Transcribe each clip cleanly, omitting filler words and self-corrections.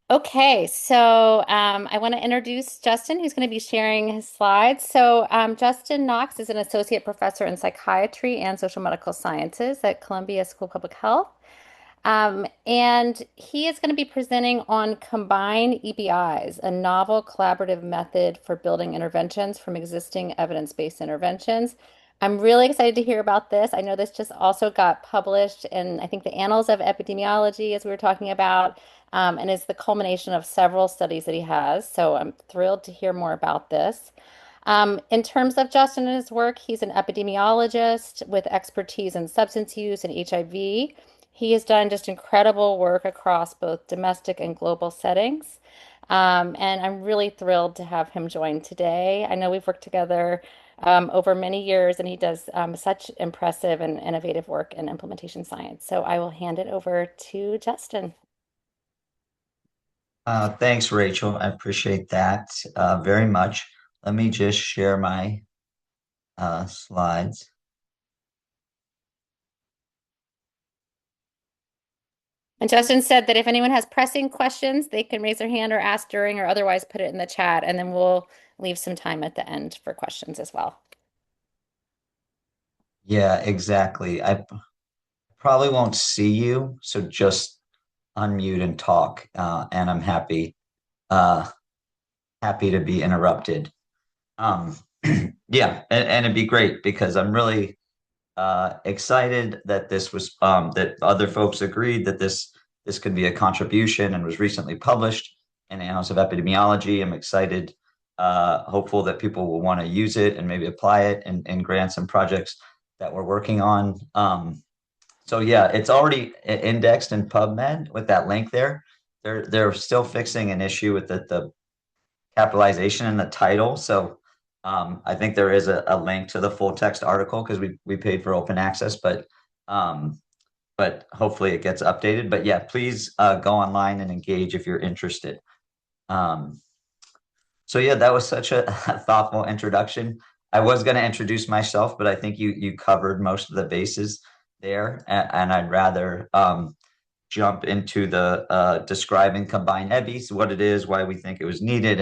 Okay, so I want to introduce Justin, who's going to be sharing his slides. So Justin Knox is an associate professor in psychiatry and social medical sciences at Columbia School of Public Health. And he is going to be presenting on combined EBIs, a novel collaborative method for building interventions from existing evidence-based interventions. I'm really excited to hear about this. I know this just also got published in, I think, the Annals of Epidemiology, as we were talking about, and is the culmination of several studies that he has. So I'm thrilled to hear more about this. In terms of Justin and his work, he's an epidemiologist with expertise in substance use and HIV. He has done just incredible work across both domestic and global settings. And I'm really thrilled to have him join today. I know we've worked together over many years, and he does such impressive and innovative work in implementation science. So I will hand it over to Justin. Thanks, Rachel. I appreciate that very much. Let me just share my slides. And Justin said that if anyone has pressing questions, they can raise their hand or ask during or otherwise put it in the chat, and then we'll leave some time at the end for questions as well. Yeah, exactly. I probably won't see you, so just unmute and talk. And I'm uh, happy to be interrupted. Um, yeah, and it'd be great because I'm really excited that this was that other folks agreed that this could be a contribution and was recently published in Annals of Epidemiology. I'm excited, hopeful that people will want to use it and maybe apply it in grants and projects that we're working on. So yeah, it's already indexed in PubMed with that link there. They're still fixing an issue with the capitalization in the title. So I think there is a link to the full text article because we paid for open access, um, but hopefully it gets updated. But yeah, please go online and engage if you're interested. Um, so yeah, that was such a thoughtful introduction. I was going to introduce myself, but I think you covered most of the bases there, and I'd rather jump into the describing combined EBIs, what it is, why we think it was needed,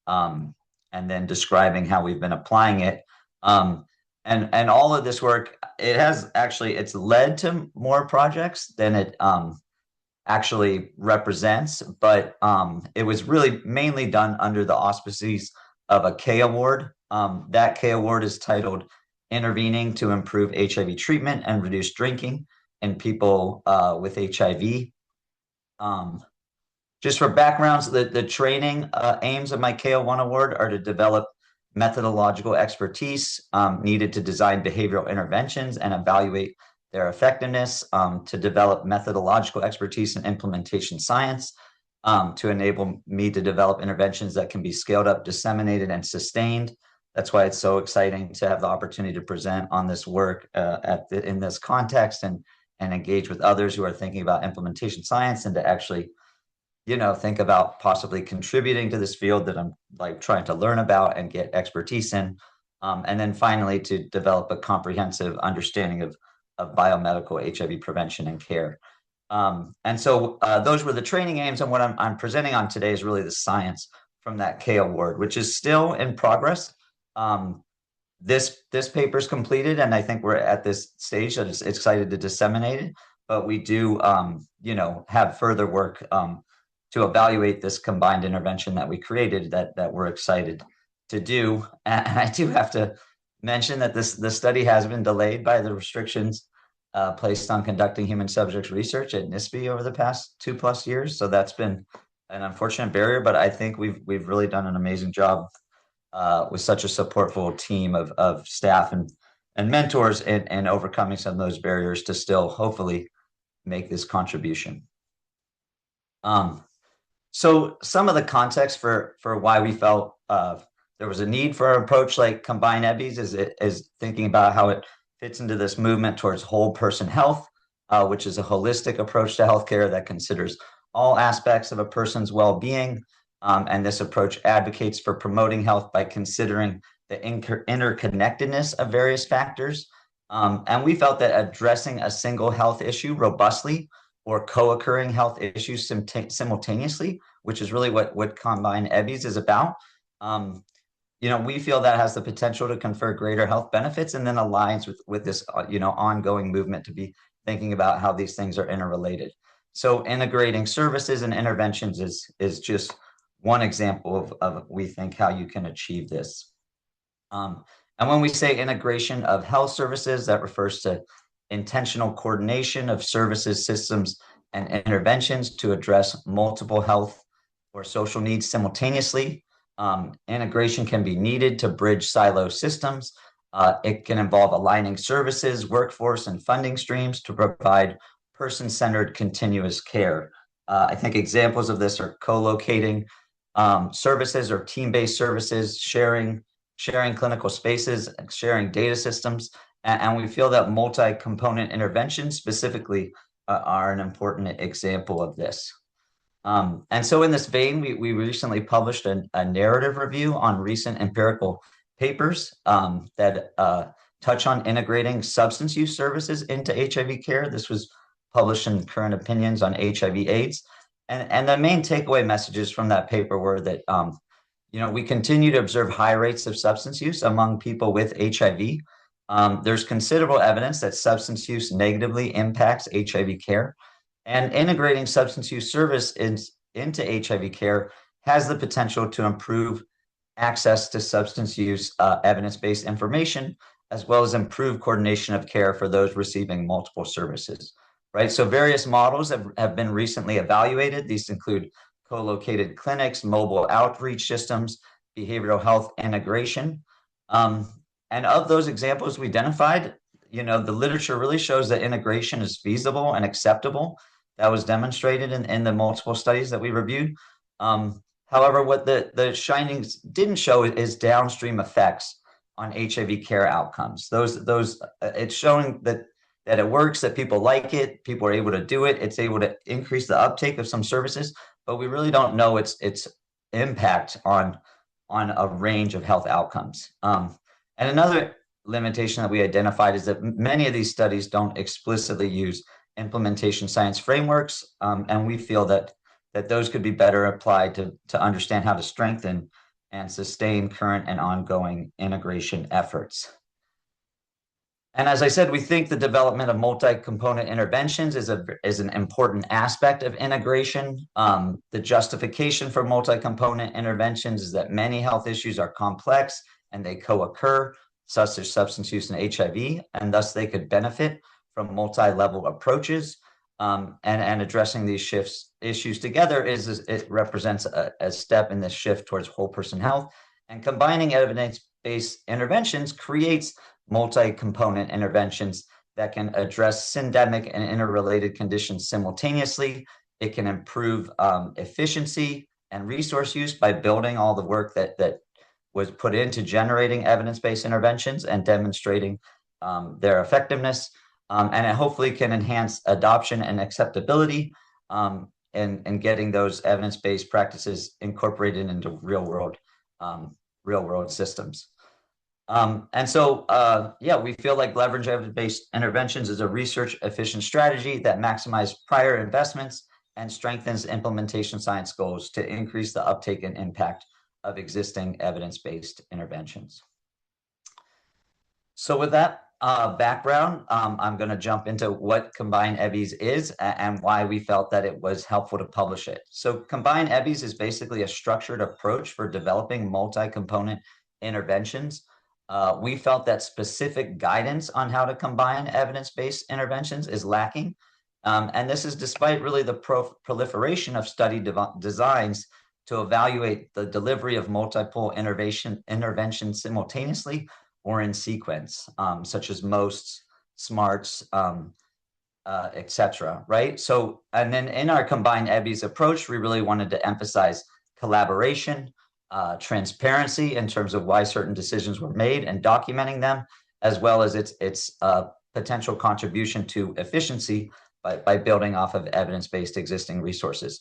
um, and then describing how we've been applying it. And all of this work, it has actually it's led to more projects than it actually represents, but it was really mainly done under the auspices of a K award. That K award is titled Intervening to Improve HIV Treatment and Reduce Drinking in People with HIV. Um, just for backgrounds, the training aims of my KO1 award are to develop methodological expertise needed to design behavioral interventions and evaluate their effectiveness, to develop methodological expertise in implementation science, to enable me to develop interventions that can be scaled up, disseminated, and sustained. That's why it's so exciting to have the opportunity to present on this work in this context and engage with others who are thinking about implementation science and to actually think about possibly contributing to this field that I'm like trying to learn about and get expertise in. And then finally, to develop a comprehensive understanding of biomedical HIV prevention and care. And so those were the training aims. And what I'm presenting on today is really the science from that K award, which is still in progress. Um, this paper is completed, and I think we're at this stage that it's excited to disseminate it. But we do, have further work to evaluate this combined intervention that we created that we're excited to do. And I do have to mention that the study has been delayed by the restrictions placed on conducting human subjects research at NISP over the past 2+ years. So that's been an unfortunate barrier, but I think we've really done an amazing job with such a supportful team of staff and mentors and overcoming some of those barriers to still hopefully make this contribution. Um, so some of the context for why we felt there was a need for an approach like combined EBIs is thinking about how it fits into this movement towards whole person health, which is a holistic approach to healthcare that considers all aspects of a person's well-being. And this approach advocates for promoting health by considering the interconnectedness of various factors. And we felt that addressing a single health issue robustly or co-occurring health issues simultaneously, which is really what combined EBIs is about. We feel that has the potential to confer greater health benefits, and then aligns with this ongoing movement to be thinking about how these things are interrelated. So integrating services and interventions is just one example of we think how you can achieve this. And when we say integration of health services, that refers to intentional coordination of services, systems, and interventions to address multiple health or social needs simultaneously. Integration can be needed to bridge silo systems. It can involve aligning services, workforce, and funding streams to provide person-centered continuous care. I think examples of this are co-locating services or team-based services, sharing clinical spaces, sharing data systems, and we feel that multi-component interventions specifically are an important example of this. And so in this vein, we recently published a narrative review on recent empirical papers that touch on integrating substance use services into HIV care. This was published in Current Opinions on HIV/AIDS. And the main takeaway messages from that paper were that we continue to observe high rates of substance use among people with HIV. There's considerable evidence that substance use negatively impacts HIV care, and integrating substance use service into HIV care has the potential to improve access to substance use evidence-based information, as well as improve coordination of care for those receiving multiple services, right? So various models have been recently evaluated. These include co-located clinics, mobile outreach systems, behavioral health integration. And of those examples we identified, the literature really shows that integration is feasible and acceptable. That was demonstrated in the multiple studies that we reviewed. However, what the findings didn't show is downstream effects on HIV care outcomes. It's showing that it works, that people like it, people are able to do it, it's able to increase the uptake of some services, but we really don't know its impact on a range of health outcomes. And another limitation that we identified is that many of these studies don't explicitly use implementation science frameworks, and we feel that those could be better applied to understand how to strengthen and sustain current and ongoing integration efforts. And as I said, we think the development of multi-component interventions is an important aspect of integration. The justification for multi-component interventions is that many health issues are complex and they co-occur, such as substance use and HIV, and thus they could benefit from multi-level approaches. And addressing these issues together it represents a step in this shift towards whole person health. And combining evidence-based interventions creates multi-component interventions that can address syndemic and interrelated conditions simultaneously. It can improve efficiency and resource use by building all the work that was put into generating evidence-based interventions and demonstrating their effectiveness. And it hopefully can enhance adoption and acceptability and getting those evidence-based practices incorporated into real-world systems. And so, we feel like leverage evidence-based interventions is a research-efficient strategy that maximizes prior investments and strengthens implementation science goals to increase the uptake and impact of existing evidence-based interventions. So with that background, I'm going to jump into what Combined EBIs is and why we felt that it was helpful to publish it. So Combined EBIs is basically a structured approach for developing multi-component interventions. We felt that specific guidance on how to combine evidence-based interventions is lacking. And this is despite really the proliferation of study designs to evaluate the delivery of multiple interventions simultaneously or in sequence, such as MOSTs, SMARTs, etc. Right? So, and then in our Combined EBIs approach, we really wanted to emphasize collaboration, transparency in terms of why certain decisions were made and documenting them, as well as its potential contribution to efficiency by building off of evidence-based existing resources.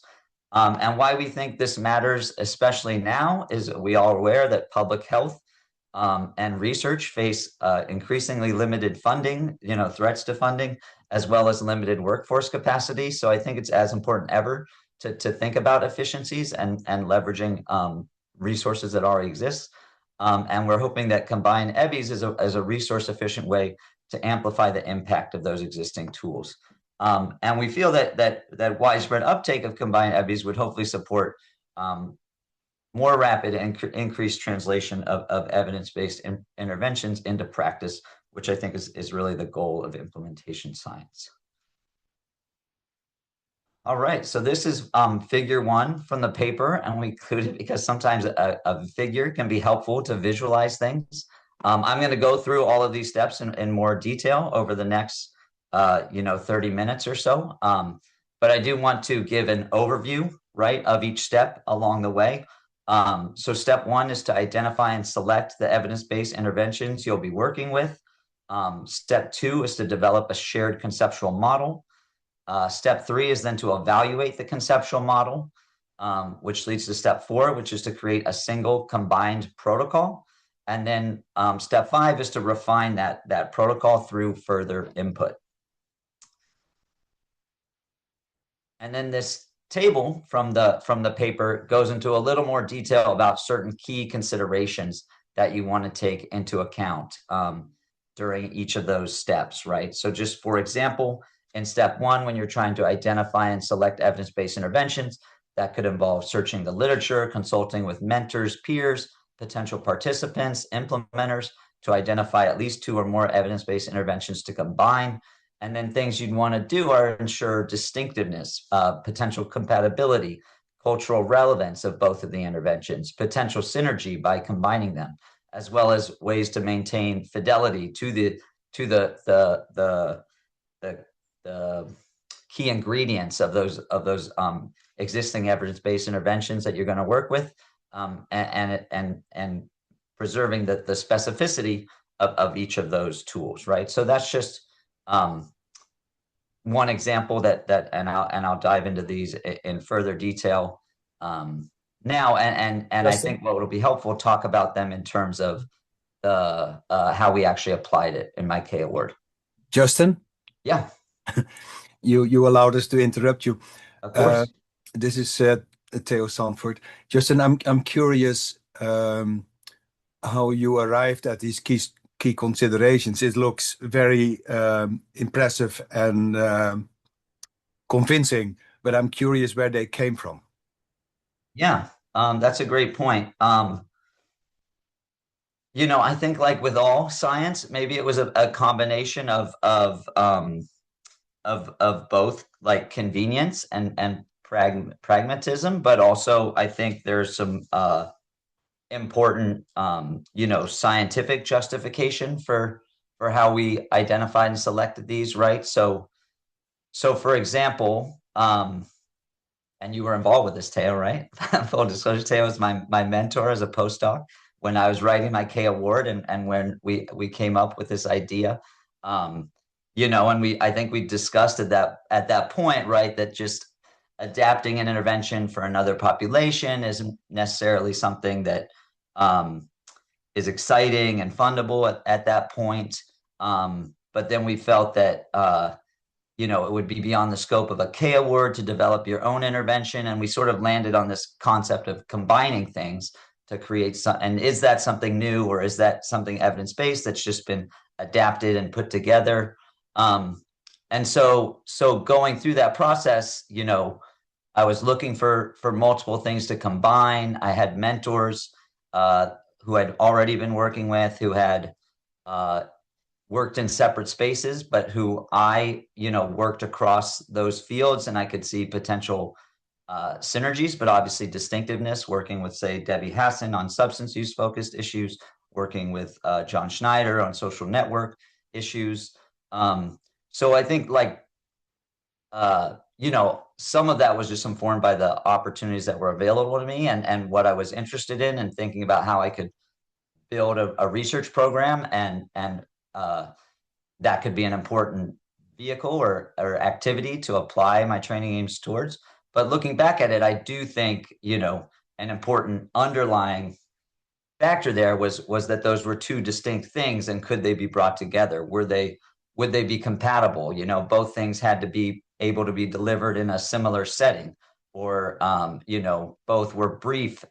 And why we think this matters, especially now, is we are aware that public health and research face increasingly limited funding, threats to funding, as well as limited workforce capacity. So I think it's as important ever to think about efficiencies and leveraging resources that already exist. And we're hoping that combined EBIs is a resource efficient way to amplify the impact of those existing tools. And we feel that widespread uptake of combined EBIs would hopefully support more rapid and increased translation of evidence-based interventions into practice, which I think is really the goal of implementation science. All right, so this is figure 1 from the paper, and we included because sometimes a figure can be helpful to visualize things. I'm going to go through all of these steps in more detail over the next 30 minutes or so. But I do want to give an overview, right, of each step along the way. So step 1 is to identify and select the evidence-based interventions you'll be working with. Step 2 is to develop a shared conceptual model. Step 3 is then to evaluate the conceptual model, which leads to step 4, which is to create a single combined protocol. And then step 5 is to refine that protocol through further input. And then this table from the paper goes into a little more detail about certain key considerations that you want to take into account during each of those steps, right? So just for example, in step 1, when you're trying to identify and select evidence-based interventions, that could involve searching the literature, consulting with mentors, peers, potential participants, implementers to identify at least 2 or more evidence-based interventions to combine. And then things you'd want to do are ensure distinctiveness, potential compatibility, cultural relevance of both of the interventions, potential synergy by combining them, as well as ways to maintain fidelity to the key ingredients of those existing evidence-based interventions that you're going to work with, and preserving the specificity of each of those tools, right? So that's just one example and I'll dive into these in further detail now, and I think what will be helpful talk about them in terms of the how we actually applied it in my K award. Justin, yeah, you allowed us to interrupt you. Of course. This is Theo Sanford. Justin, I'm curious how you arrived at these key considerations. It looks very impressive and convincing, but I'm curious where they came from. Yeah, that's a great point. I think like with all science, maybe it was a combination of both like convenience and pragmatism, but also I think there's some important scientific justification for how we identified and selected these, right? So for example, and you were involved with this, Theo, right? Full disclosure, Theo was my mentor as a postdoc when I was writing my K award and when we came up with this idea. And I think we discussed at that point, right, that just adapting an intervention for another population isn't necessarily something that is exciting and fundable at that point. But then we felt that it would be beyond the scope of a K award to develop your own intervention, and we sort of landed on this concept of combining things to create some. And is that something new, or is that something evidence-based that's just been adapted and put together? And so going through that process, I was looking for multiple things to combine. I had mentors who I'd already been working with, who had worked in separate spaces, but who I worked across those fields, and I could see potential synergies, but obviously distinctiveness, working with, say, Debbie Hassan on substance use focused issues, working with John Schneider on social network issues. So I think some of that was just informed by the opportunities that were available to me and what I was interested in, and thinking about how I could build a research program, and that could be an important vehicle or activity to apply my training aims towards. But looking back at it, I do think, an important underlying factor there was that those were two distinct things, and could they be brought together? Would they be compatible? Both things had to be able to be delivered in a similar setting, or both were brief,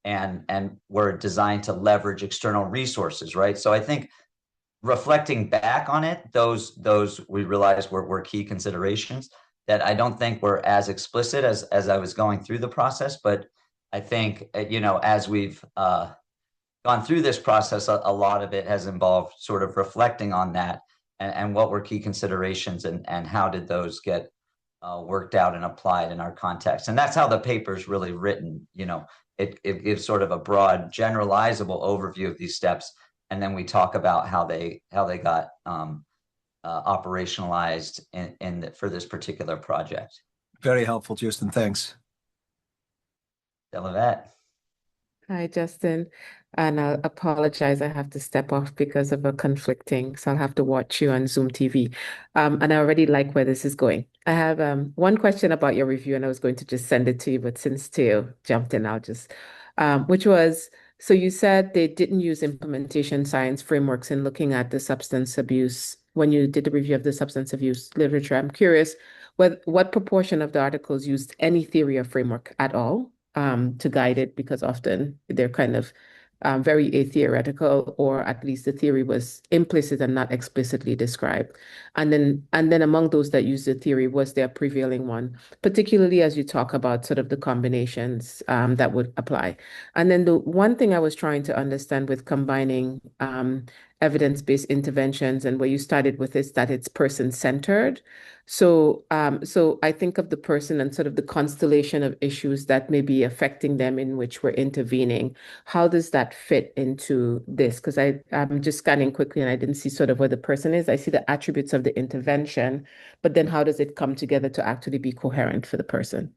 and were designed to leverage external resources, right? So I think reflecting back on it, those we realized were key considerations that I don't think were as explicit as I was going through the process, but I think as we've gone through this process, a lot of it has involved sort of reflecting on that, and what were key considerations, and how did those get worked out and applied in our context. And that's how the paper is really written. It gives sort of a broad, generalizable overview of these steps, and then we talk about how they got operationalized for this particular project. Very helpful, Justin. Thanks. Delavet. Hi, Justin. And I apologize, I have to step off because of a conflicting, so I'll have to watch you on Zoom TV. And I already like where this is going. I have one question about your review, and I was going to just send it to you, but since Theo jumped in, I'll just, which was, so you said they didn't use implementation science frameworks in looking at the substance abuse when you did the review of the substance abuse literature. I'm curious what proportion of the articles used any theory or framework at all to guide it, because often they're kind of very atheoretical, or at least the theory was implicit and not explicitly described. And then among those that used the theory, was there a prevailing one, particularly as you talk about sort of the combinations that would apply. And then the one thing I was trying to understand with combining evidence-based interventions, and where you started with is that it's person-centered. So I think of the person and sort of the constellation of issues that may be affecting them in which we're intervening. How does that fit into this? Because I'm just scanning quickly and I didn't see sort of where the person is. I see the attributes of the intervention, but then how does it come together to actually be coherent for the person?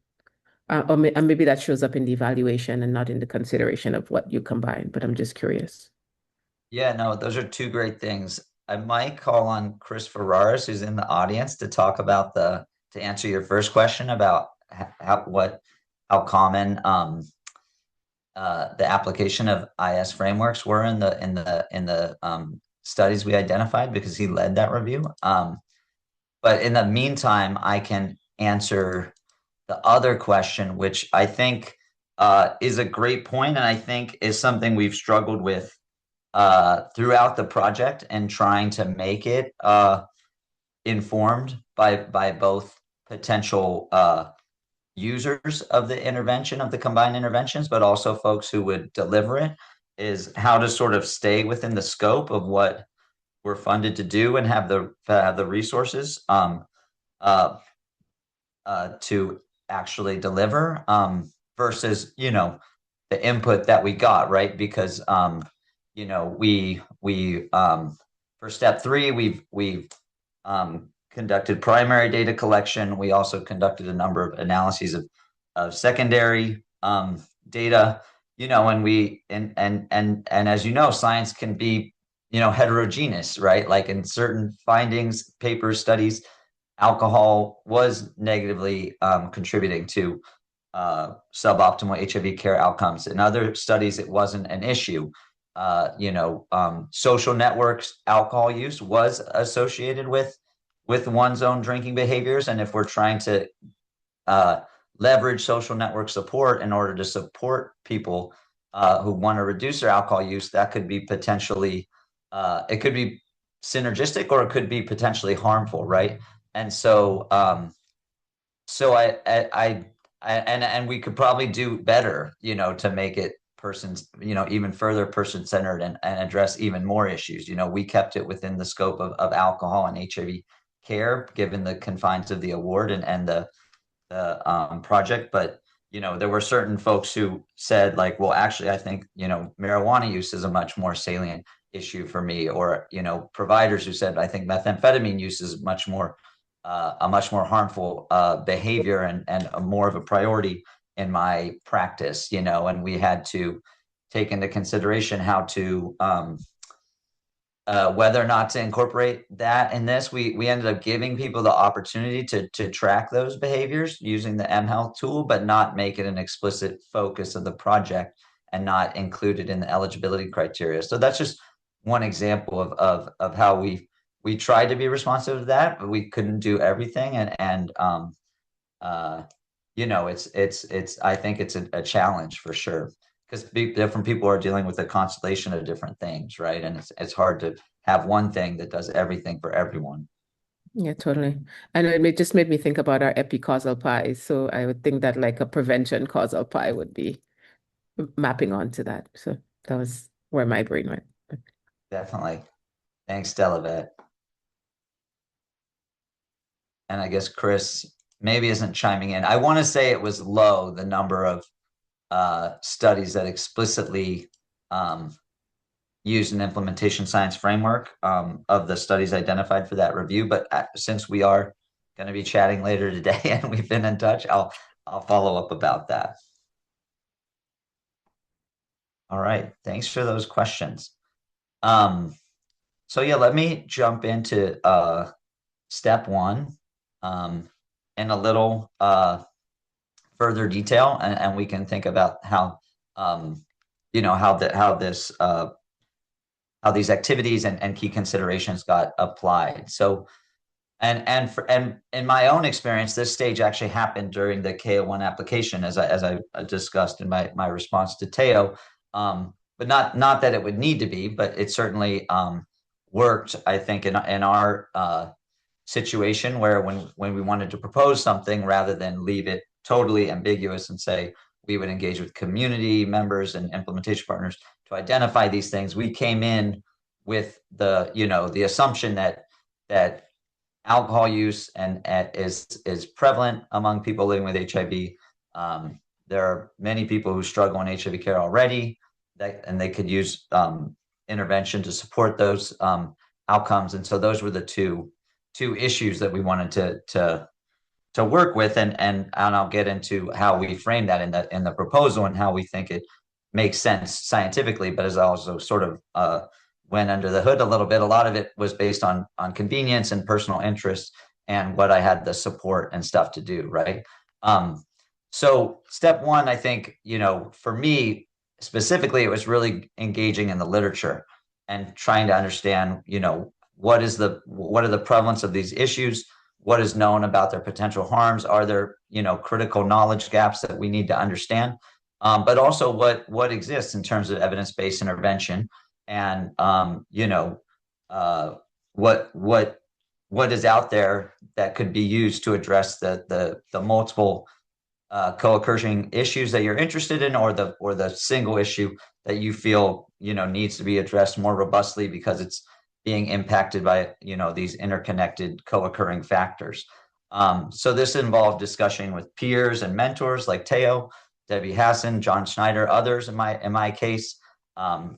Or maybe that shows up in the evaluation and not in the consideration of what you combine, but I'm just curious. Yeah, no, those are two great things. I might call on Chris Ferraris, who's in the audience, to talk about to answer your first question about how common the application of IS frameworks were in the studies we identified, because he led that review. But in the meantime, I can answer the other question, which I think is a great point, and I think is something we've struggled with throughout the project, and trying to make it informed by both potential users of the intervention, of the combined interventions, but also folks who would deliver it, is how to sort of stay within the scope of what we're funded to do, and have the resources to actually deliver, versus the input that we got, right? Because we for step 3, we've conducted primary data collection. We also conducted a number of analyses of secondary data, and as science can be heterogeneous, right? Like in certain findings, papers, studies, alcohol was negatively contributing to suboptimal HIV care outcomes. In other studies, it wasn't an issue. Social networks, alcohol use was associated with one's own drinking behaviors. And if we're trying to leverage social network support in order to support people who want to reduce their alcohol use, that could be potentially, it could be synergistic, or it could be potentially harmful, right? And so, and we could probably do better, to make it even further person-centered, and address even more issues. We kept it within the scope of alcohol and HIV care, given the confines of the award and the project. But there were certain folks who said, like, well, actually, I think marijuana use is a much more salient issue for me, or providers who said, I think methamphetamine use is a much more harmful behavior, and more of a priority in my practice, and we had to take into consideration how to whether or not to incorporate that in this. We ended up giving people the opportunity to track those behaviors using the mHealth tool, but not make it an explicit focus of the project. and not included in the eligibility criteria. So that's just one example of how we tried to be responsive to that, but we couldn't do everything. It's I think it's a challenge for sure, because different people are dealing with a constellation of different things, right? And it's hard to have one thing that does everything for everyone. Yeah, totally. I know it just made me think about our epicausal pies. So I would think that like a prevention causal pie would be mapping onto that. So that was where my brain went. Definitely. Thanks, Delavet. And I guess Chris maybe isn't chiming in. I want to say it was low, the number of studies that explicitly use an implementation science framework of the studies identified for that review. But since we are going to be chatting later today and we've been in touch, I'll follow up about that. All right, thanks for those questions. So yeah, let me jump into step one in a little further detail, and we can think about how how these activities and key considerations got applied. So, and in my own experience, this stage actually happened during the KO1 application, as I discussed in my response to Teo. But not that it would need to be, but it certainly worked, I think, in our situation where when we wanted to propose something, rather than leave it totally ambiguous and say we would engage with community members and implementation partners to identify these things, we came in with the assumption that alcohol use is prevalent among people living with HIV. There are many people who struggle in HIV care already, and they could use intervention to support those outcomes. And so those were the two issues that we wanted to work with, and I'll get into how we frame that in the proposal and how we think it makes sense scientifically, but as I also sort of went under the hood a little bit, a lot of it was based on convenience and personal interest and what I had the support and stuff to do, right? So step one, I think, for me specifically, it was really engaging in the literature and trying to understand, what are the prevalence of these issues? What is known about their potential harms? Are there, critical knowledge gaps that we need to understand? But also what exists in terms of evidence-based intervention, and what is out there that could be used to address the multiple co-occurring issues that you're interested in, or the single issue that you feel needs to be addressed more robustly because it's being impacted by these interconnected co-occurring factors. So this involved discussion with peers and mentors like Teo, Debbie Hassan, John Schneider, others in my case,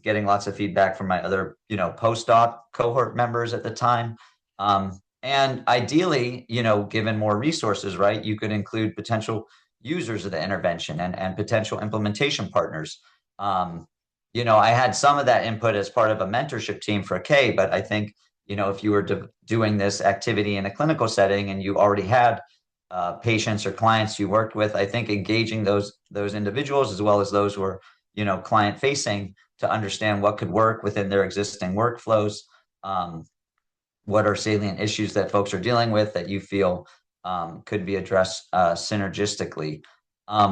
getting lots of feedback from my other postdoc cohort members at the time. And ideally, given more resources, right, you could include potential users of the intervention and potential implementation partners. I had some of that input as part of a mentorship team for K, but I think, if you were doing this activity in a clinical setting and you already had patients or clients you worked with, I think engaging those individuals as well as those who are, client facing, to understand what could work within their existing workflows, what are salient issues that folks are dealing with that you feel could be addressed synergistically.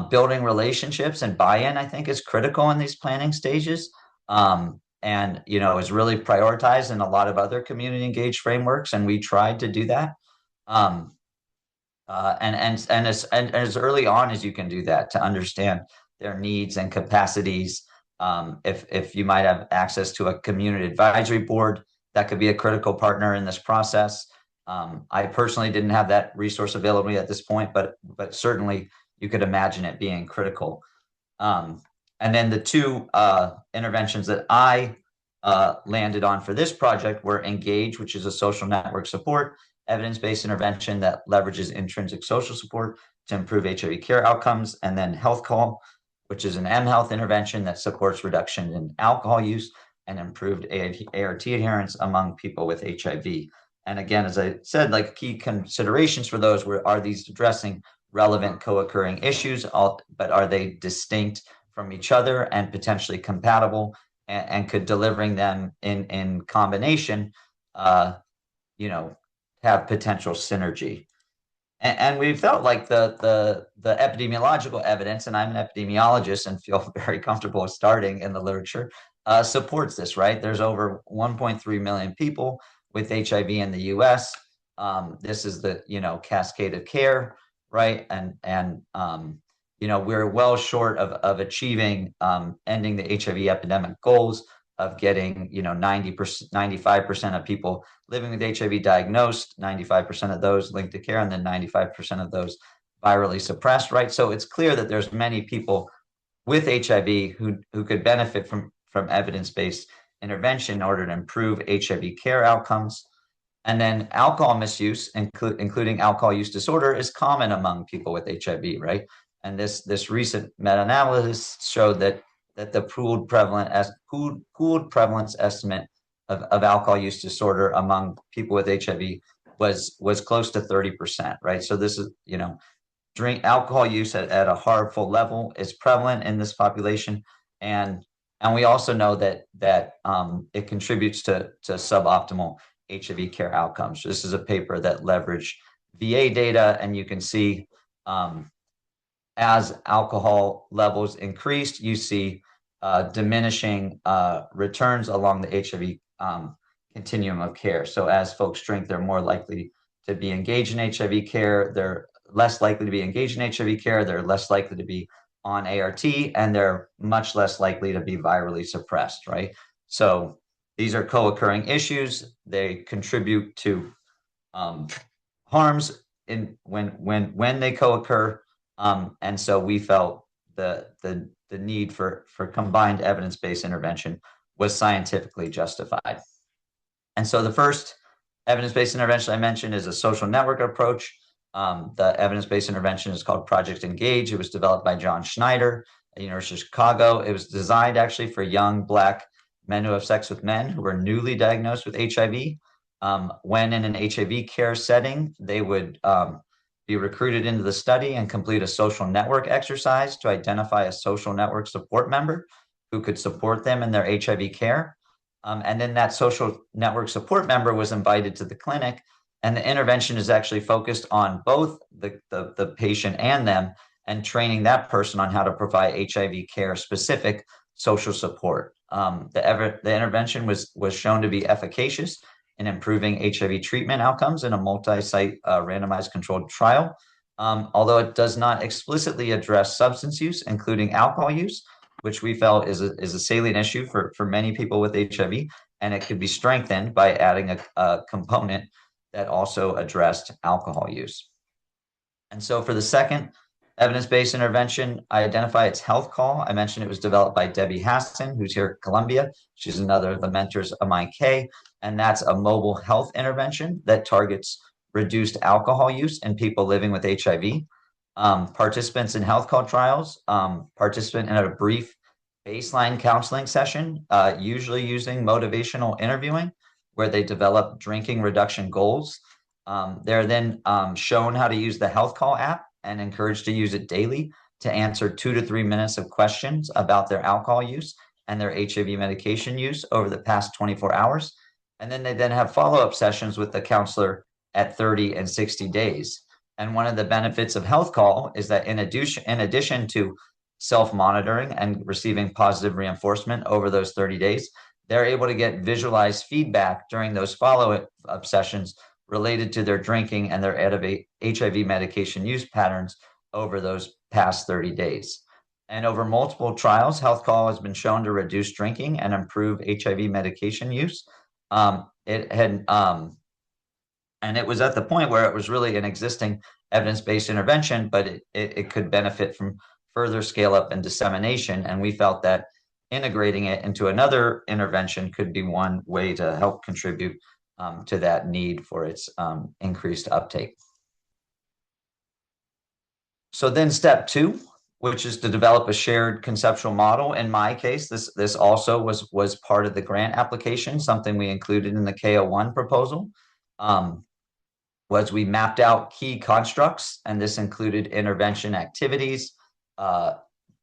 Building relationships and buy-in, I think, is critical in these planning stages, and is really prioritized in a lot of other community engaged frameworks, and we tried to do that. And as early on as you can do that, to understand their needs and capacities. If you might have access to a community advisory board, that could be a critical partner in this process. I personally didn't have that resource available at this point, but certainly you could imagine it being critical. And then the two interventions that I landed on for this project were Engage, which is a social network support, evidence-based intervention that leverages intrinsic social support to improve HIV care outcomes, and then Health Call, which is an mHealth intervention that supports reduction in alcohol use and improved ART adherence among people with HIV. And again, as I said, like key considerations for those are these addressing relevant co-occurring issues, but are they distinct from each other and potentially compatible, and could delivering them in combination, have potential synergy. And we felt like the epidemiological evidence, and I'm an epidemiologist and feel very comfortable starting in the literature, supports this, right? There's over 1.3 million people with HIV in the US. This is the, cascade of care, right? And we're well short of achieving ending the HIV epidemic goals of getting 90%, 95% of people living with HIV diagnosed, 95% of those linked to care, and then 95% of those virally suppressed, right? So it's clear that there's many people with HIV who could benefit from evidence-based intervention in order to improve HIV care outcomes. And then alcohol misuse, including alcohol use disorder, is common among people with HIV, right? And this recent meta-analysis showed that the pooled prevalence estimate of alcohol use disorder among people with HIV was close to 30%, right? So this is, alcohol use at a harmful level is prevalent in this population, and we also know that it contributes to suboptimal HIV care outcomes. This is a paper that leveraged VA data, and you can see as alcohol levels increased, you see diminishing returns along the HIV continuum of care. So as folks drink, they're more likely to be engaged in HIV care. They're less likely to be engaged in HIV care. They're less likely to be on ART, and they're much less likely to be virally suppressed, right? So these are co-occurring issues. They contribute to harms when they co-occur. And so we felt the need for combined evidence-based intervention was scientifically justified. And so the first evidence-based intervention I mentioned is a social network approach. The evidence-based intervention is called Project Engage. It was developed by John Schneider at the University of Chicago. It was designed actually for young Black men who have sex with men who were newly diagnosed with HIV. When in an HIV care setting, they would be recruited into the study and complete a social network exercise to identify a social network support member who could support them in their HIV care. And then that social network support member was invited to the clinic, and the intervention is actually focused on both the patient and them, and training that person on how to provide HIV care specific social support. The intervention was shown to be efficacious in improving HIV treatment outcomes in a multi-site randomized controlled trial. Although it does not explicitly address substance use, including alcohol use, which we felt is a salient issue for many people with HIV, and it could be strengthened by adding a component that also addressed alcohol use. And so for the second evidence-based intervention, I identify its health call. I mentioned it was developed by Debbie Hassan, who's here at Columbia. She's another of the mentors of MIK, and that's a mobile health intervention that targets reduced alcohol use in people living with HIV. Participants in health call trials participate in a brief baseline counseling session, usually using motivational interviewing, where they develop drinking reduction goals. They're then shown how to use the health call app and encouraged to use it daily to answer 2 to 3 minutes of questions about their alcohol use and their HIV medication use over the past 24 hours. And then they have follow-up sessions with the counselor at 30 and 60 days. And one of the benefits of health call is that in addition to self-monitoring and receiving positive reinforcement over those 30 days, they're able to get visualized feedback during those follow-up sessions related to their drinking and their HIV medication use patterns over those past 30 days. And over multiple trials, health call has been shown to reduce drinking and improve HIV medication use. And it was at the point where it was really an existing evidence-based intervention, but it could benefit from further scale up and dissemination. And we felt that integrating it into another intervention could be one way to help contribute to that need for its increased uptake. So then step 2, which is to develop a shared conceptual model. In my case, this also was part of the grant application, something we included in the KO1 proposal. Was we mapped out key constructs, and this included intervention activities,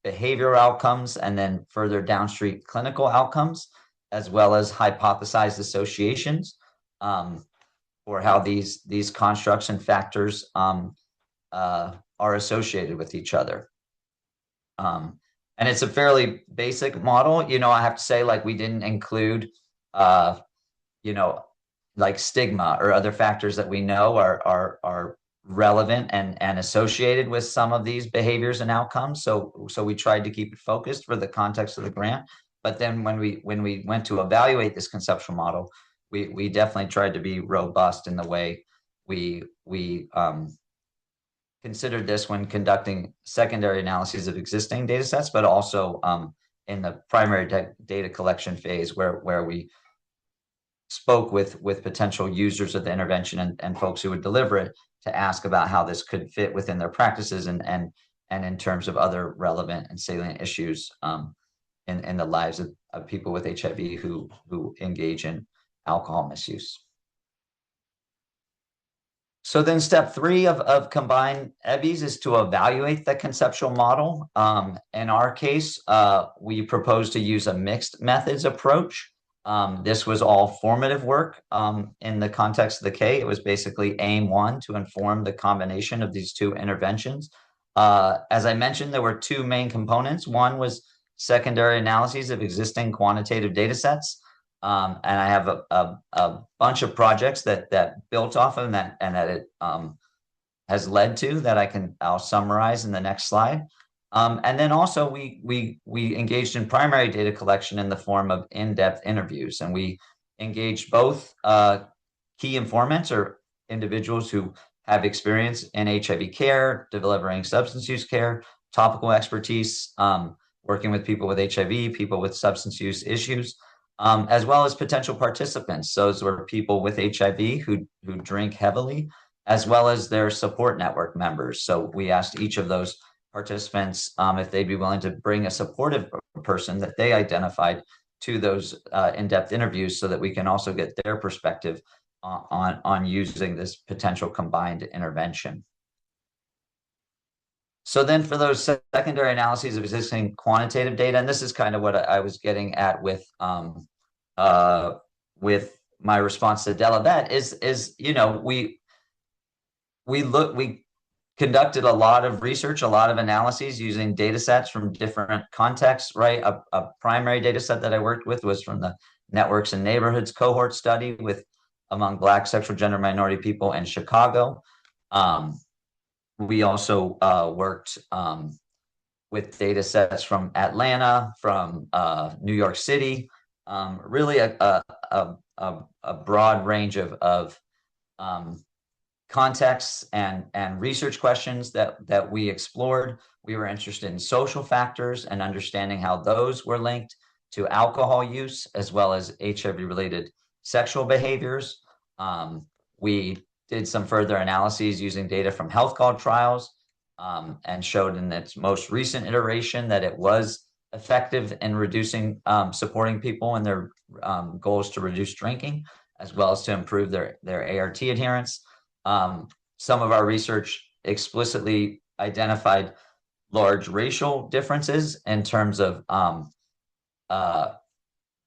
behavioral outcomes and then further downstream clinical outcomes, as well as hypothesized associations for how these constructs and factors are associated with each other. And it's a fairly basic model. I have to say, like, we didn't include, like stigma or other factors that we know are relevant and associated with some of these behaviors and outcomes. So we tried to keep it focused for the context of the grant. But then when we went to evaluate this conceptual model, we definitely tried to be robust in the way we considered this when conducting secondary analyses of existing data sets, but also in the primary data collection phase where we spoke with potential users of the intervention and folks who would deliver it to ask about how this could fit within their practices and in terms of other relevant and salient issues in the lives of people with HIV who engage in alcohol misuse. So then step 3 of combined EBIs is to evaluate the conceptual model. In our case, we propose to use a mixed methods approach. This was all formative work in the context of the K. It was basically aim 1 to inform the combination of these two interventions. As I mentioned, there were 2 main components. One was secondary analyses of existing quantitative data sets. And I have a bunch of projects that built off of that and that it has led to that I'll summarize in the next slide. And then also we engaged in primary data collection in the form of in-depth interviews, and we engaged both key informants or individuals who have experience in HIV care, delivering substance use care, topical expertise, working with people with HIV, people with substance use issues, as well as potential participants. Those were people with HIV who drink heavily, as well as their support network members. So we asked each of those participants if they'd be willing to bring a supportive person that they identified to those in-depth interviews so that we can also get their perspective on using this potential combined intervention. So then for those secondary analyses of existing quantitative data, and this is kind of what I was getting at with my response to Delabette is we conducted a lot of research, a lot of analyses using data sets from different contexts, right? A primary data set that I worked with was from the Networks and Neighborhoods cohort study among Black sexual gender minority people in Chicago. We also worked with data sets from Atlanta, from New York City, really a broad range of contexts and research questions that we explored. We were interested in social factors and understanding how those were linked to alcohol use, as well as HIV-related sexual behaviors. We did some further analyses using data from health call trials and showed in its most recent iteration that it was effective in reducing, supporting people in their goals to reduce drinking, as well as to improve their ART adherence. Some of our research explicitly identified large racial differences in terms of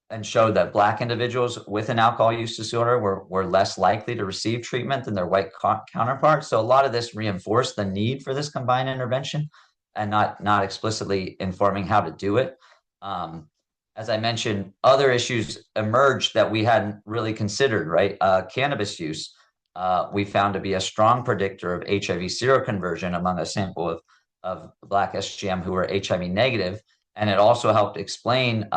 and showed that Black individuals with an alcohol use disorder were less likely to receive treatment than their white counterparts. So a lot of this reinforced the need for this combined intervention and not explicitly informing how to do it. As I mentioned, other issues emerged that we hadn't really considered, right? Cannabis use, we found to be a strong predictor of HIV seroconversion among a sample of Black SGM who were HIV negative. And it also helped explain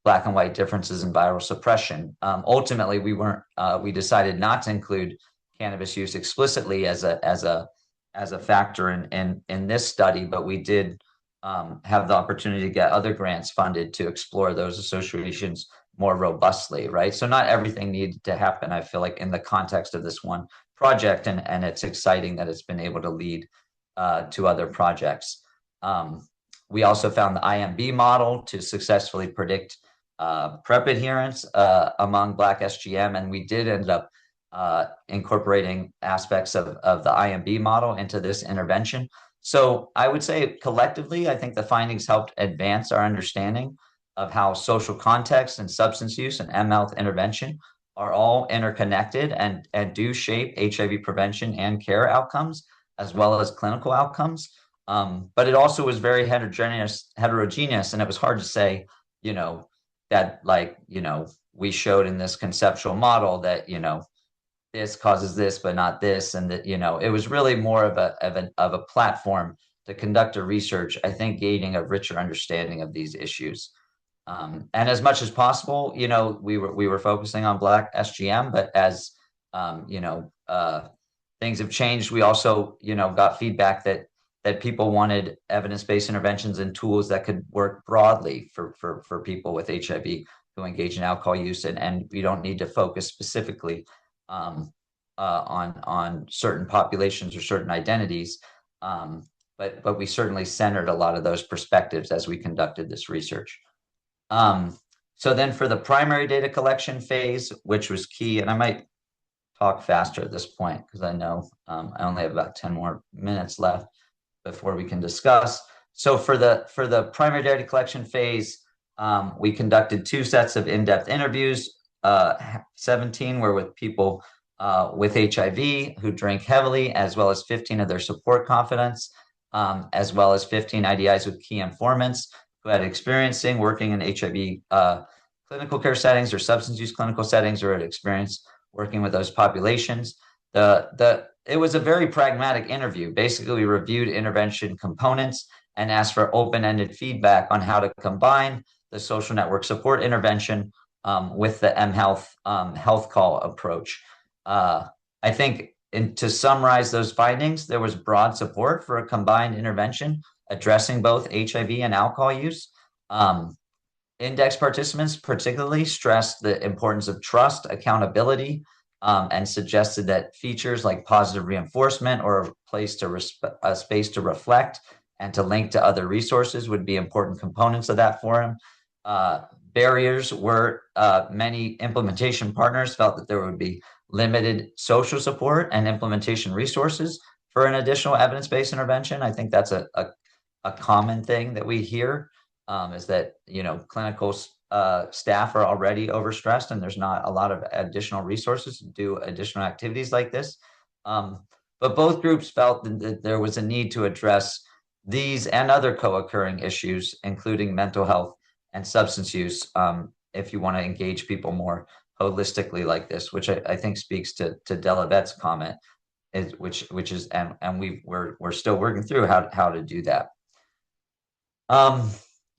Black and white differences in viral suppression. Ultimately, we decided not to include cannabis use explicitly as a factor in this study, but we did have the opportunity to get other grants funded to explore those associations more robustly, right? So not everything needed to happen, I feel like, in the context of this one project, and it's exciting that it's been able to lead to other projects. We also found the IMB model to successfully predict PrEP adherence among Black SGM, and we did end up incorporating aspects of the IMB model into this intervention. So I would say collectively, I think the findings helped advance our understanding of how social context and substance use and M health intervention are all interconnected and do shape HIV prevention and care outcomes, as well as clinical outcomes. But it also was very heterogeneous, and it was hard to say, that we showed in this conceptual model that, this causes this, but not this. And that, it was really more of a platform to conduct a research, I think, gaining a richer understanding of these issues. And as much as possible, we were focusing on Black SGM, but as things have changed, we also got feedback that people wanted evidence-based interventions and tools that could work broadly for people with HIV who engage in alcohol use, and we don't need to focus specifically on certain populations or certain identities. But we certainly centered a lot of those perspectives as we conducted this research. So then for the primary data collection phase, which was key, and I might talk faster at this point because I know I only have about 10 more minutes left before we can discuss. So for the primary data collection phase, we conducted 2 sets of in-depth interviews. 17 were with people with HIV who drank heavily, as well as 15 of their support confidants, as well as 15 IDIs with key informants who had experience working in HIV clinical care settings or substance use clinical settings, or had experience working with those populations. It was a very pragmatic interview. Basically, we reviewed intervention components and asked for open-ended feedback on how to combine the social network support intervention with the mHealth health call approach. I think to summarize those findings, there was broad support for a combined intervention addressing both HIV and alcohol use. Index participants particularly stressed the importance of trust, accountability, and suggested that features like positive reinforcement or a space to reflect and to link to other resources would be important components of that forum. Barriers were many implementation partners felt that there would be limited social support and implementation resources for an additional evidence-based intervention. I think that's a common thing that we hear, is that clinical staff are already overstressed and there's not a lot of additional resources to do additional activities like this. But both groups felt that there was a need to address these and other co-occurring issues, including mental health and substance use, if you want to engage people more holistically like this, which I think speaks to Delavette's comment, which is and we're still working through how to do that.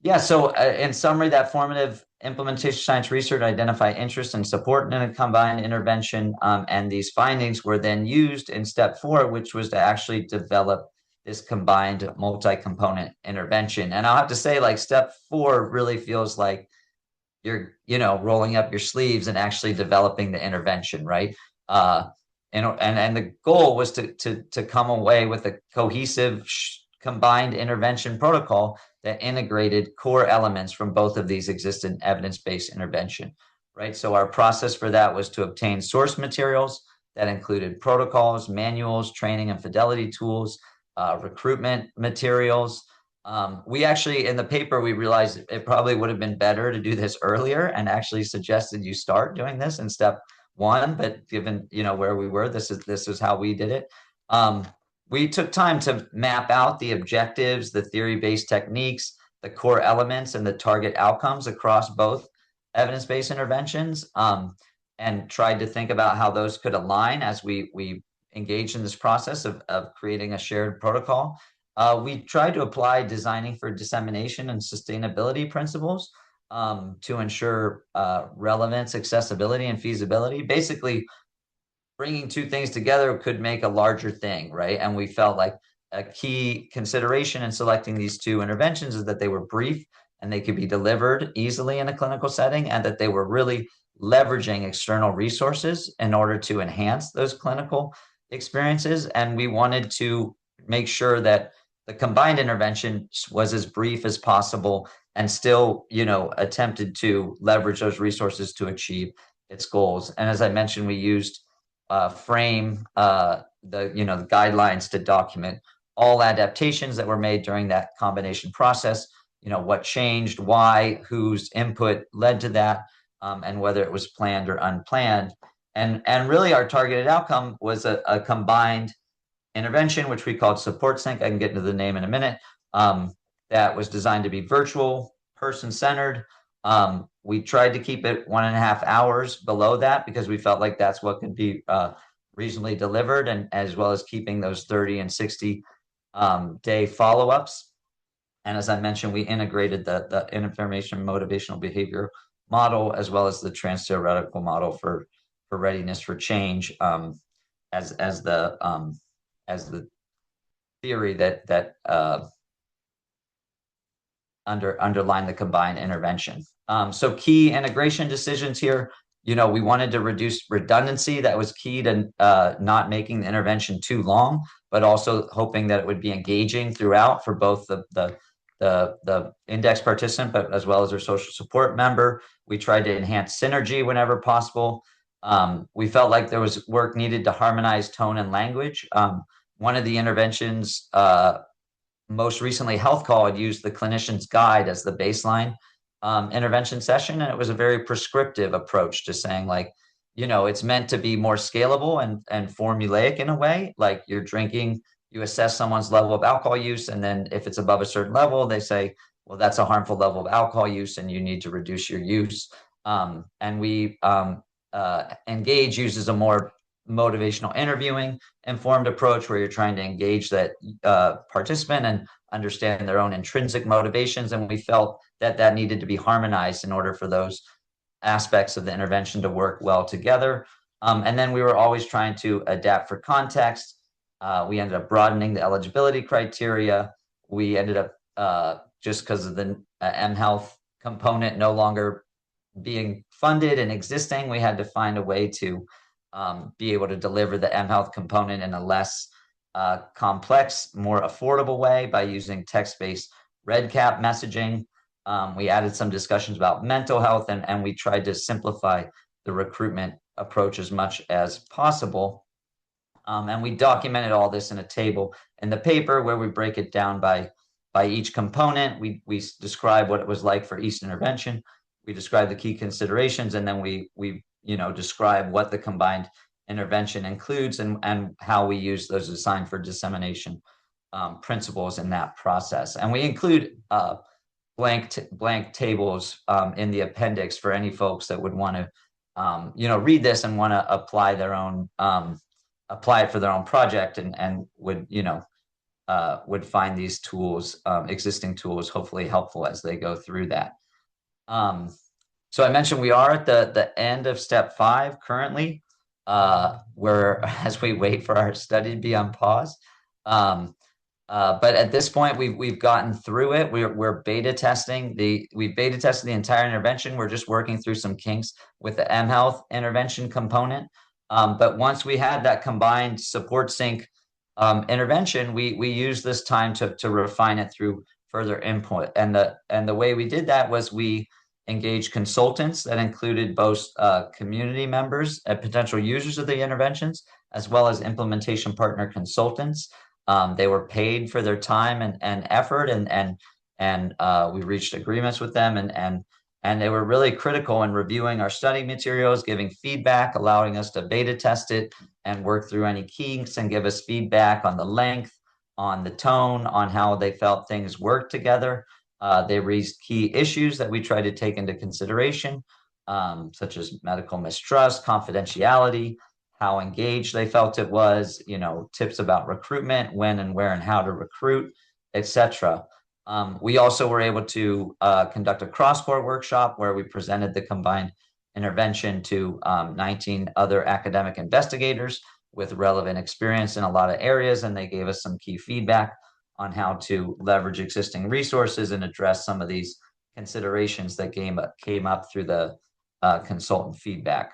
Yeah, so in summary, that formative implementation science research identified interest and support in a combined intervention, and these findings were then used in step 4, which was to actually develop this combined multi-component intervention. And I'll have to say, like, step 4 really feels like you're, rolling up your sleeves and actually developing the intervention, right? And the goal was to come away with a cohesive combined intervention protocol that integrated core elements from both of these existing evidence-based intervention, right? So our process for that was to obtain source materials that included protocols, manuals, training and fidelity tools, recruitment materials. We actually, in the paper, we realized it probably would have been better to do this earlier and actually suggested you start doing this in step 1, but given, where we were, this is how we did it. We took time to map out the objectives, the theory-based techniques, the core elements, and the target outcomes across both evidence-based interventions, and tried to think about how those could align as we engaged in this process of creating a shared protocol. We tried to apply designing for dissemination and sustainability principles to ensure relevance, accessibility, and feasibility. Basically, bringing 2 things together could make a larger thing, right? And we felt like a key consideration in selecting these 2 interventions is that they were brief and they could be delivered easily in a clinical setting, and that they were really leveraging external resources in order to enhance those clinical experiences. And we wanted to make sure that the combined intervention was as brief as possible and still, attempted to leverage those resources to achieve its goals. And as I mentioned, we used frame the guidelines to document all adaptations that were made during that combination process, what changed, why, whose input led to that, and whether it was planned or unplanned. And really our targeted outcome was a combined intervention, which we called Support Sync. I can get into the name in a minute. That was designed to be virtual, person-centered. We tried to keep it 1.5 hours below that because we felt like that's what could be reasonably delivered, and as well as keeping those 30 and 60 day follow-ups. And as I mentioned, we integrated the information motivational behavior model as well as the trans-theoretical model for readiness for change as the theory that underline the combined intervention. So key integration decisions here. We wanted to reduce redundancy. That was key to not making the intervention too long, but also hoping that it would be engaging throughout for both the index participant, but as well as their social support member. We tried to enhance synergy whenever possible. We felt like there was work needed to harmonize tone and language. One of the interventions, most recently Health Call, had used the clinician's guide as the baseline intervention session. And it was a very prescriptive approach to saying, like, it's meant to be more scalable and formulaic in a way. Like, you're drinking, you assess someone's level of alcohol use, and then if it's above a certain level, they say, well, that's a harmful level of alcohol use and you need to reduce your use. And we Engage uses a more motivational interviewing informed approach where you're trying to engage that participant and understand their own intrinsic motivations. And we felt that needed to be harmonized in order for those aspects of the intervention to work well together. And then we were always trying to adapt for context. We ended up broadening the eligibility criteria. We ended up, just because of the mHealth component no longer being funded and existing, we had to find a way to be able to deliver the mHealth component in a less complex, more affordable way by using text-based REDCap messaging. We added some discussions about mental health, and we tried to simplify the recruitment approach as much as possible. And we documented all this in a table in the paper where we break it down by each component. We describe what it was like for each intervention. We describe the key considerations, and then we describe what the combined intervention includes and how we use those assigned for dissemination principles in that process. And we include blank tables in the appendix for any folks that would want to read this and want to apply it for their own project, and would find these tools, existing tools, hopefully helpful as they go through that. So I mentioned we are at the end of step 5 currently, as we wait for our study to be on pause. But at this point, we've gotten through it. We're beta testing we beta tested the entire intervention. We're just working through some kinks with the mHealth intervention component. But once we had that combined support sync intervention, we used this time to refine it through further input. And the way we did that was we engaged consultants that included both community members and potential users of the interventions, as well as implementation partner consultants. They were paid for their time and effort, and we reached agreements with them, and they were really critical in reviewing our study materials, giving feedback, allowing us to beta test it and work through any kinks and give us feedback on the length, on the tone, on how they felt things worked together. They raised key issues that we tried to take into consideration, such as medical mistrust, confidentiality, how engaged they felt it was, tips about recruitment, when and where and how to recruit, etc. We also were able to conduct a cross-court workshop where we presented the combined intervention to 19 other academic investigators with relevant experience in a lot of areas, and they gave us some key feedback on how to leverage existing resources and address some of these considerations that came up through the consultant feedback.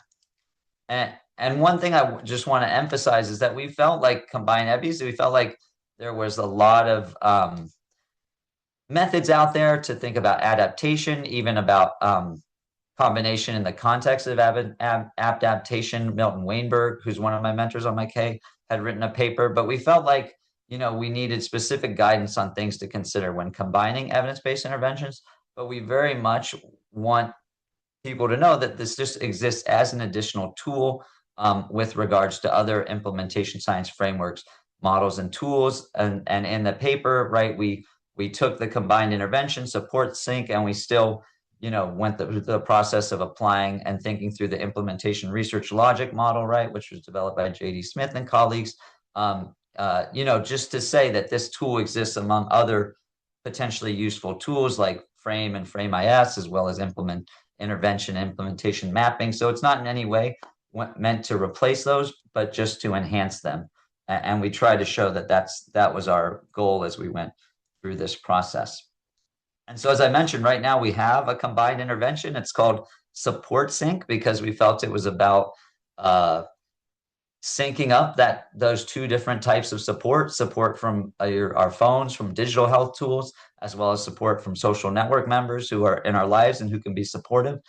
And one thing I just want to emphasize is that we felt like combined EBIs, we felt like there was a lot of methods out there to think about adaptation, even about combination in the context of adaptation. Milton Wainberg, who's one of my mentors on my K, had written a paper, but we felt like we needed specific guidance on things to consider when combining evidence-based interventions, but we very much want people to know that this just exists as an additional tool with regards to other implementation science frameworks, models, and tools. And in the paper, right, we took the combined intervention support sync, and we still, went through the process of applying and thinking through the implementation research logic model, right, which was developed by J.D. Smith and colleagues. Just to say that this tool exists among other potentially useful tools like Frame and Frame.is, as well as intervention implementation mapping. So it's not in any way meant to replace those, but just to enhance them. And we try to show that that was our goal as we went through this process. And so, as I mentioned, right now we have a combined intervention. It's called Support Sync because we felt it was about syncing up those two different types of support from our phones, from digital health tools, as well as support from social network members who are in our lives and who can be supportive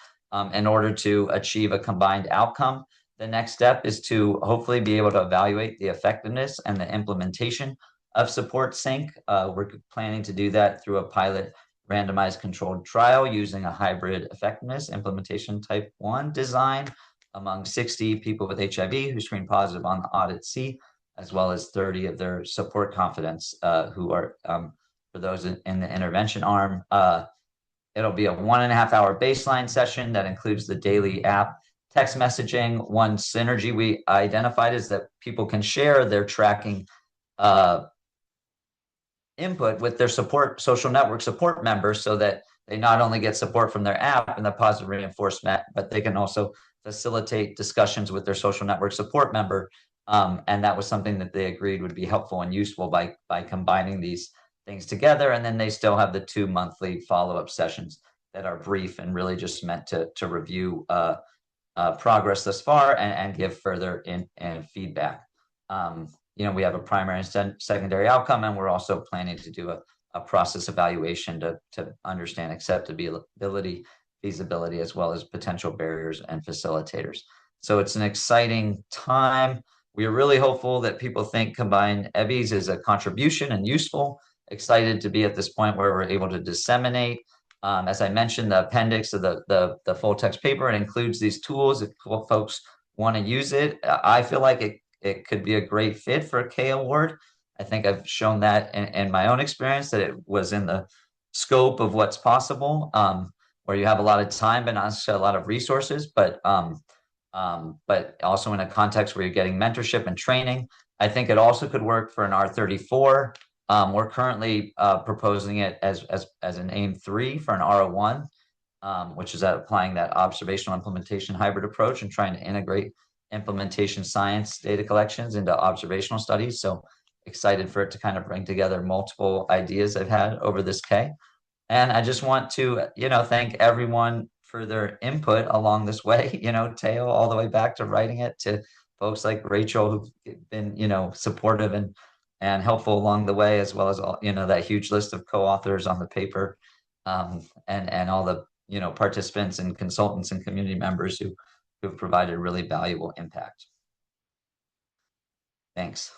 in order to achieve a combined outcome. The next step is to hopefully be able to evaluate the effectiveness and the implementation of Support Sync. We're planning to do that through a pilot randomized controlled trial using a hybrid effectiveness implementation type 1 design among 60 people with HIV who screened positive on the audit C, as well as 30 of their support confidants who are, for those in the intervention arm. It'll be a 1.5-hour baseline session that includes the daily app text messaging. One synergy we identified is that people can share their tracking input with their social network support members so that they not only get support from their app and the positive reinforcement, but they can also facilitate discussions with their social network support member. And that was something that they agreed would be helpful and useful by combining these things together. And then they still have the 2 monthly follow-up sessions that are brief and really just meant to review progress thus far and give further feedback. We have a primary and secondary outcome, and we're also planning to do a process evaluation to understand acceptability, feasibility, as well as potential barriers and facilitators. So it's an exciting time. We are really hopeful that people think combined EBIs is a contribution and useful. Excited to be at this point where we're able to disseminate. As I mentioned, the appendix of the full text paper, it includes these tools if folks want to use it. I feel like it could be a great fit for a K award. I think I've shown that in my own experience that it was in the scope of what's possible, where you have a lot of time but not necessarily a lot of resources, but also in a context where you're getting mentorship and training. I think it also could work for an R34. We're currently proposing it as an AIM 3 for an R01, which is applying that observational implementation hybrid approach and trying to integrate implementation science data collections into observational studies. So excited for it to kind of bring together multiple ideas I've had over this K. And I just want to, thank everyone for their input along this way, Teo, all the way back to writing it, to folks like Rachel who've been, supportive and helpful along the way, as well as all, that huge list of co-authors on the paper, and all the, participants and consultants and community members who've provided really valuable impact. Thanks.